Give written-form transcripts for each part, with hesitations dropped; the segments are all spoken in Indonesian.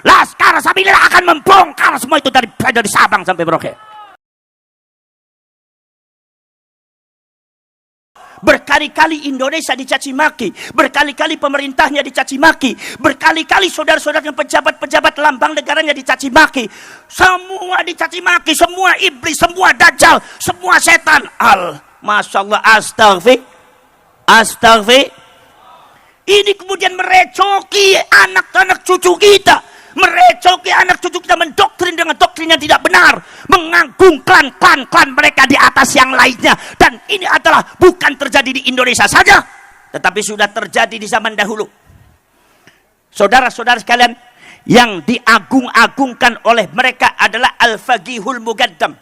Laskar Sabilillah akan membongkar semua itu dari Sabang sampai Merauke. Berkali-kali Indonesia dicaci maki, berkali-kali pemerintahnya dicaci maki, berkali-kali saudara-saudara pejabat-pejabat lambang negaranya dicaci maki. Semua dicaci maki, semua iblis, semua dajjal, semua setan. Masya Allah, astagfir. Ini kemudian merecoki anak-anak cucu kita. Merecoki anak cucu kita, mendoktrin dengan doktrin yang tidak benar, mengagungkan klan-klan mereka di atas yang lainnya. Dan ini adalah bukan terjadi di Indonesia saja, tetapi sudah terjadi di zaman dahulu. Saudara-saudara sekalian, yang diagung-agungkan oleh mereka adalah Al-Faqihul Muqaddam.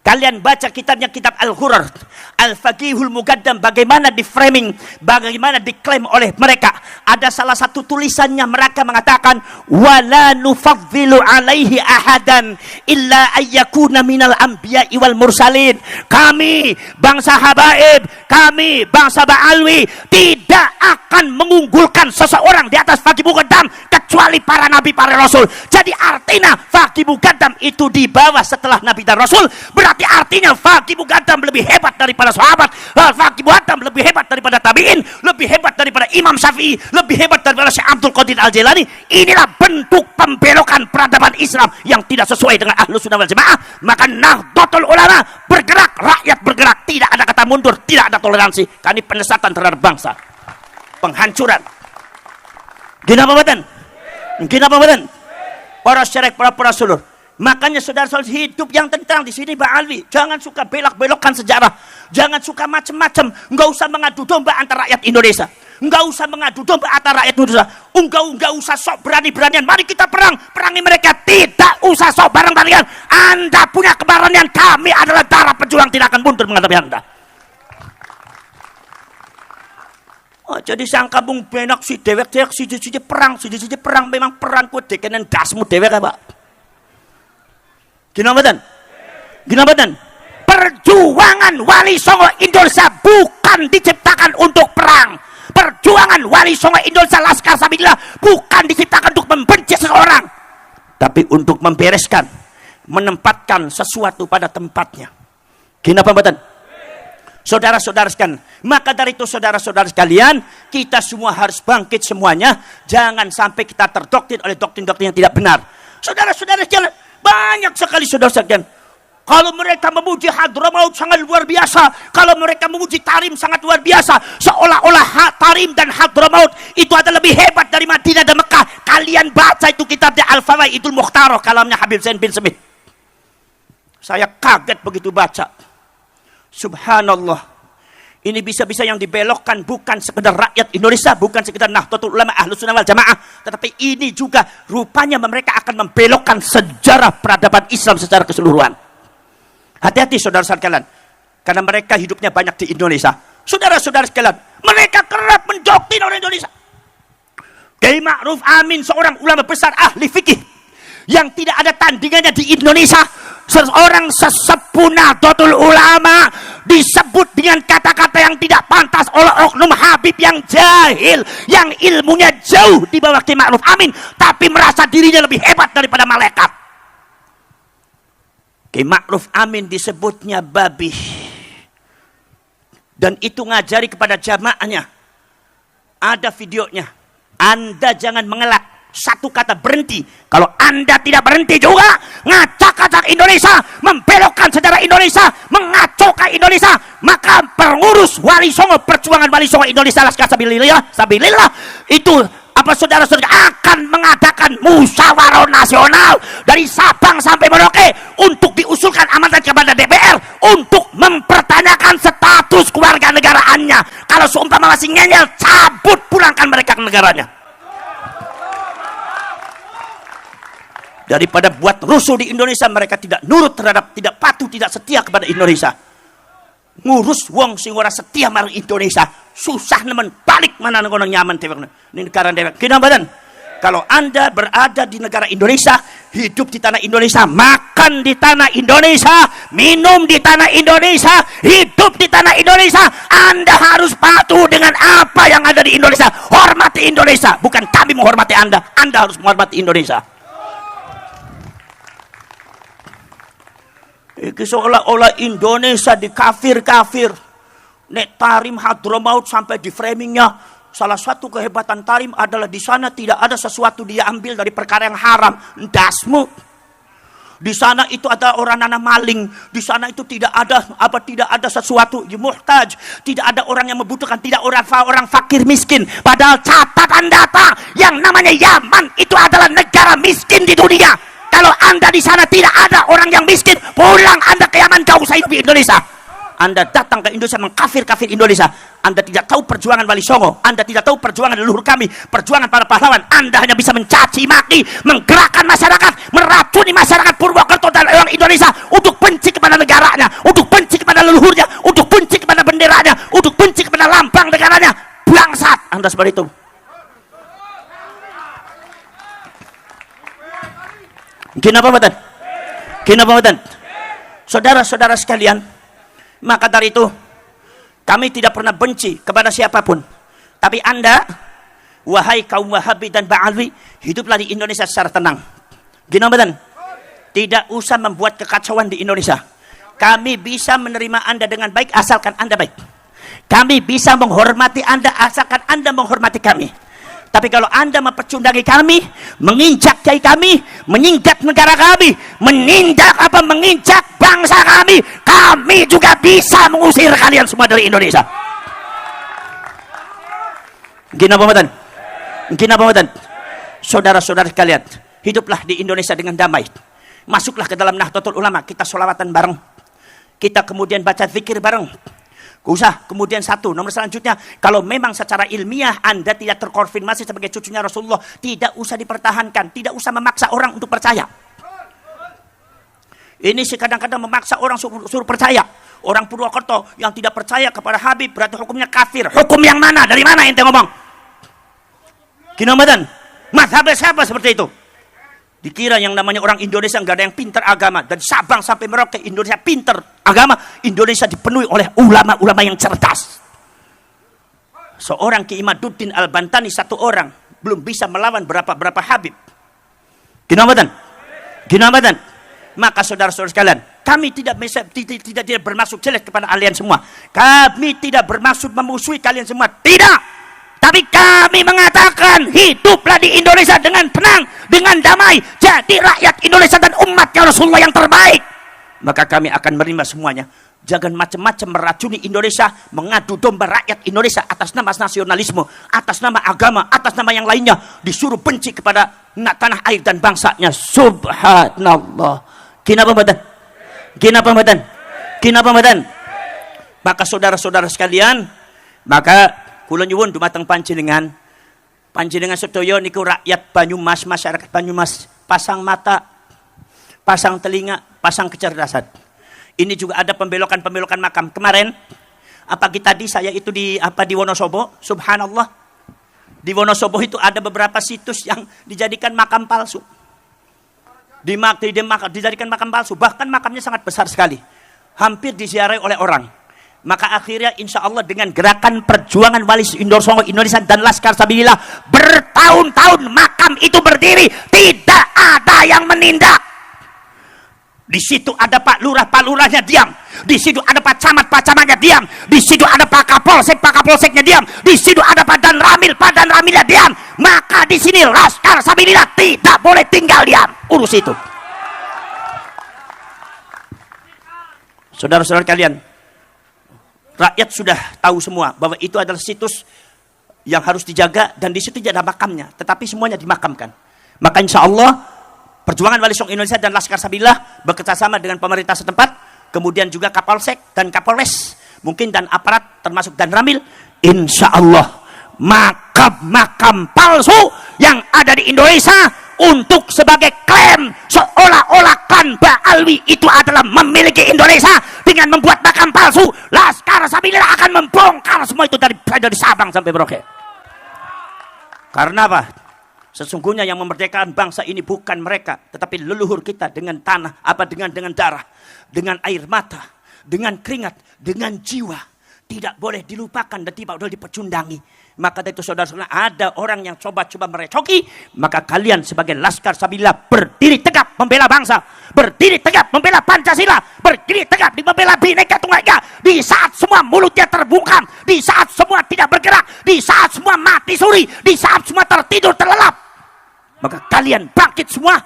Kalian baca kitabnya, kitab Al-Ghurar, Al-Faqihul Muqaddam, bagaimana di framing, bagaimana diklaim oleh mereka. Ada salah satu tulisannya, mereka mengatakan wala nufaddilu alaihi ahadan illa ayyakuna minal anbiya'i wal mursalin. Kami bangsa Habaib, kami bangsa Ba'alwi tidak akan mengunggulkan seseorang di atas Faqih Muqaddam kecuali para nabi, para rasul. Jadi artinya Faqih Muqaddam itu di bawah setelah nabi dan rasul. Berarti artinya Faqih Muqaddam lebih hebat daripada sahabat, Faqih Muqaddam lebih hebat daripada tabi'in, lebih hebat daripada Imam Syafi'i, lebih hebat daripada Syekh Abdul Qadir Al-Jailani. Inilah bentuk pembelokan peradaban Islam yang tidak sesuai dengan Ahlus Sunnah wal Jamaah. Maka Nahdlatul Ulama bergerak, rakyat bergerak, tidak ada kata mundur, tidak ada toleransi. Karena ini penyesatan terhadap bangsa, penghancuran. Gina apa badan? Gina apa badan? Para syarek, para sulur. Makanya saudara-saudara hidup yang tentang di sini Ba'alwi, jangan suka belok-belokkan sejarah, jangan suka macam-macam, enggak usah mengadu domba antara rakyat Indonesia, enggak usah mengadu domba antara rakyat Indonesia, enggak usah sok berani-beranian, mari kita perangi mereka, tidak usah sok bareng-barengan. Anda punya keberanian, kami adalah darah pejuang, tidak akan mundur menghadapi Anda. Oh, jadi sangka bung benak si dewek-dewek si perang, memang perang ku dekenen dasmu dewek apa? Gina badan? Perjuangan Wali Songo Indonesia bukan diciptakan untuk perang. Perjuangan Wali Songo Indonesia Laskar Sabilillah bukan diciptakan untuk membenci seseorang, tapi untuk membereskan, menempatkan sesuatu pada tempatnya. Gina badan? Saudara-saudara sekalian, maka dari itu saudara-saudara sekalian, kita semua harus bangkit semuanya. Jangan sampai kita terdoktrin oleh doktrin-doktrin yang tidak benar. Saudara-saudara sekalian, banyak sekali saudara sekalian, kalau mereka memuji Hadramaut sangat luar biasa, kalau mereka memuji Tarim sangat luar biasa, seolah-olah Tarim dan Hadramaut itu adalah lebih hebat dari Madinah dan Mekah. Kalian baca itu kitabnya Al-Fawaidul Mukhtarah, kalamnya Habib Zain bin Smith. Saya kaget begitu baca. Subhanallah. Ini bisa-bisa yang dibelokkan bukan sekedar rakyat Indonesia, bukan sekedar Nahdlatul Ulama Ahlus Sunnah wal Jamaah, tetapi ini juga rupanya mereka akan membelokkan sejarah peradaban Islam secara keseluruhan. Hati-hati saudara-saudara sekalian, karena mereka hidupnya banyak di Indonesia. Saudara-saudara sekalian, mereka kerap mendoktrin orang Indonesia. Kiai Ma'ruf Amin, seorang ulama besar ahli fikih yang tidak ada tandingannya di Indonesia, seorang sesepuh Nahdlatul Ulama, disebut dengan kata-kata yang tidak pantas oleh oknum Habib yang jahil, yang ilmunya jauh di bawah Kiai Ma'ruf Amin, tapi merasa dirinya lebih hebat daripada malaikat. Kiai Ma'ruf Amin disebutnya babi, dan itu ngajari kepada jamaahnya. Ada videonya. Anda jangan mengelak. Satu kata berhenti. Kalau Anda tidak berhenti juga ngacak-ngacak Indonesia, membelokkan sejarah Indonesia, mengacaukan Indonesia, maka pengurus Wali Songo, perjuangan Wali Songo Indonesia Laskar Sabilillah itu saudara-saudara akan mengadakan musyawarah nasional dari Sabang sampai Merauke untuk diusulkan amanat kepada DPR untuk mempertanyakan status kewarganegaraannya. Kalau seumpama masih ngeyel, cabut, pulangkan mereka ke negaranya. Daripada buat rusuh di Indonesia, mereka tidak nurut terhadap, tidak patuh, tidak setia kepada Indonesia. Ngurus wong sing ora setia marang Indonesia, susah nemen, balik mana ngono nyaman dewek. Ini negara dewek. Kena badan. Kalau Anda berada di negara Indonesia, hidup di tanah Indonesia, makan di tanah Indonesia, minum di tanah Indonesia, hidup di tanah Indonesia. Anda harus patuh dengan apa yang ada di Indonesia. Hormati Indonesia, bukan kami menghormati Anda. Anda harus menghormati Indonesia. Ini seolah-olah Indonesia dikafir-kafir. Nek Tarim Hadramaut sampai di framingnya. Salah satu kehebatan Tarim adalah di sana tidak ada sesuatu dia ambil dari perkara yang haram. Dasmu. Di sana itu ada orang nanam maling. Di sana itu tidak ada sesuatu muhtaj. Tidak ada orang yang membutuhkan. Tidak orang fakir miskin. Padahal catatan data yang namanya Yaman itu adalah negara miskin di dunia. Kalau Anda di sana tidak ada orang yang miskin, pulang Anda ke Yaman, jauh saya hidup di Indonesia. Anda datang ke Indonesia mengkafir-kafir Indonesia. Anda tidak tahu perjuangan Wali Songo. Anda tidak tahu perjuangan leluhur kami, perjuangan para pahlawan. Anda hanya bisa mencaci maki, menggerakkan masyarakat, meracuni masyarakat Purwokerto dan orang Indonesia untuk benci kepada negaranya, untuk benci kepada leluhurnya, untuk benci kepada benderanya, untuk benci kepada lambang negaranya. Bangsat Anda seperti itu. Kenapa badan? Kenapa badan? Saudara-saudara sekalian, maka dari itu kami tidak pernah benci kepada siapapun. Tapi Anda, wahai kaum Wahabi dan Ba'alwi, hiduplah di Indonesia secara tenang. Gimana badan? Tidak usah membuat kekacauan di Indonesia. Kami bisa menerima Anda dengan baik asalkan Anda baik. Kami bisa menghormati Anda asalkan Anda menghormati kami. Tapi kalau Anda mempecundangi kami, menginjak kiai kami, menginjak negara kami, menginjak bangsa kami, kami juga bisa mengusir kalian semua dari Indonesia. Gina pematan, saudara-saudara sekalian, hiduplah di Indonesia dengan damai. Masuklah ke dalam Nahdlatul Ulama, kita sholawatan bareng, kita kemudian baca zikir bareng. Usah. Kemudian nomor selanjutnya, kalau memang secara ilmiah Anda tidak terkonfirmasi sebagai cucunya Rasulullah, tidak usah dipertahankan, tidak usah memaksa orang untuk percaya. Ini sih kadang-kadang memaksa orang suruh percaya. Orang Purwokerto yang tidak percaya kepada Habib berarti hukumnya kafir. Hukum yang mana? Dari mana ente ngomong? Kinamadan, mazhab siapa seperti itu? Dikira yang namanya orang Indonesia nggak ada yang pintar agama. Dan Sabang sampai Merauke Indonesia pintar agama. Indonesia dipenuhi oleh ulama-ulama yang cerdas. Seorang Ki Imaduddin Al-Bantani, satu orang belum bisa melawan berapa Habib. Ginabadan. Maka saudara-saudara sekalian, kami tidak bermaksud jelek kepada kalian semua. Kami tidak bermaksud memusuhi kalian semua. Tidak. Tapi kami mengatakan hiduplah di Indonesia dengan tenang, dengan damai. Jadi rakyat Indonesia dan umatnya Rasulullah yang terbaik. Maka kami akan menerima semuanya. Jangan macam-macam meracuni Indonesia, mengadu domba rakyat Indonesia atas nama nasionalisme, atas nama agama, atas nama yang lainnya. Disuruh benci kepada tanah air dan bangsanya. Subhanallah. Kenapa badan? Maka saudara-saudara sekalian, maka kula nyuwun dumateng panjenengan sedaya niku rakyat Banyumas, masyarakat Banyumas, pasang mata, pasang telinga, pasang kecerdasan. Ini juga ada pembelokan makam. Kemarin pagi tadi saya itu di Wonosobo, subhanallah. Di Wonosobo itu ada beberapa situs yang dijadikan makam palsu. Dijadikan makam palsu, bahkan makamnya sangat besar sekali. Hampir diziarahi oleh orang. Maka akhirnya insya Allah dengan gerakan perjuangan Wali Songo Indonesia dan Laskar Sabilillah, bertahun-tahun makam itu berdiri, tidak ada yang menindak. Di situ ada Pak Lurahnya diam. Di situ ada Pak Camatnya diam. Di situ ada Pak Kapolseknya diam. Di situ ada Pak Danramilnya diam. Maka di sini Laskar Sabilillah tidak boleh tinggal diam. Urus itu. Saudara-saudara kalian, rakyat sudah tahu semua bahwa itu adalah situs yang harus dijaga dan di situ tidak ada makamnya, tetapi semuanya dimakamkan. Maka insya Allah perjuangan Wali Songo Indonesia dan Laskar Sabilillah bekerjasama dengan pemerintah setempat, kemudian juga Kapolsek dan Kapolres, mungkin dan aparat termasuk Danramil, insya Allah makam palsu yang ada di Indonesia untuk sebagai klaim seolah-olah klan Ba'alwi itu adalah memiliki Indonesia dengan membuat makam palsu, Laskar Sabilillah akan membongkar semua itu dari Sabang sampai Merauke. Karena apa? Sesungguhnya yang memerdekakan bangsa ini bukan mereka, tetapi leluhur kita dengan tanah, dengan darah, dengan air mata, dengan keringat, dengan jiwa. Tidak boleh dilupakan dan tidak boleh dipecundangi. Maka dari itu saudara-saudara, ada orang yang coba-coba merecoki, maka kalian sebagai Laskar Sabila berdiri tegap membela bangsa, berdiri tegap membela Pancasila, berdiri tegap membela Bhinneka Tunggal Ika. Di saat semua mulutnya terbungkam, di saat semua tidak bergerak, di saat semua mati suri, di saat semua tertidur terlelap, maka kalian bangkit semua.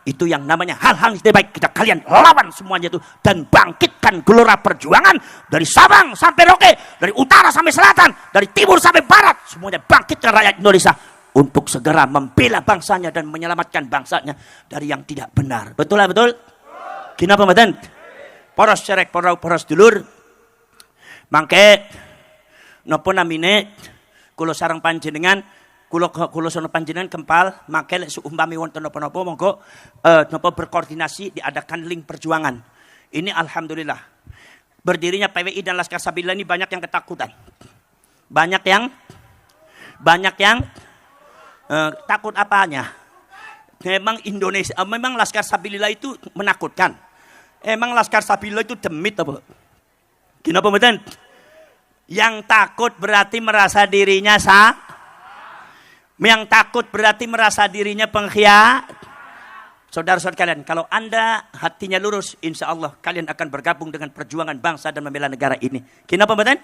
Itu yang namanya hal-hal yang tidak baik. Kita kalian lawan semuanya itu. Dan bangkitkan gelora perjuangan. Dari Sabang sampai Merauke. Dari utara sampai selatan. Dari timur sampai barat. Semuanya bangkitkan rakyat Indonesia. Untuk segera membela bangsanya dan menyelamatkan bangsanya dari yang tidak benar. Betul lah betul? Kenapa mboten? Poros cerek, poros dulur. Mangke. Napa namine. Kula sareng panjenengan. Kulo sono panjenengan kempal mangke lek seumpami wonten napa-napa monggo napa berkoordinasi diadakan link perjuangan. Ini alhamdulillah. Berdirinya PWI dan Laskar Sabila ini banyak yang ketakutan. Banyak yang takut apanya? Memang Indonesia, memang Laskar Sabila itu menakutkan. Emang Laskar Sabila itu demit apa? Kenapa mboten? Yang takut berarti merasa dirinya yang takut berarti merasa dirinya pengkhianat. Saudara-saudara kalian, kalau Anda hatinya lurus, insya Allah kalian akan bergabung dengan perjuangan bangsa dan membela negara ini. Kenapa mboten?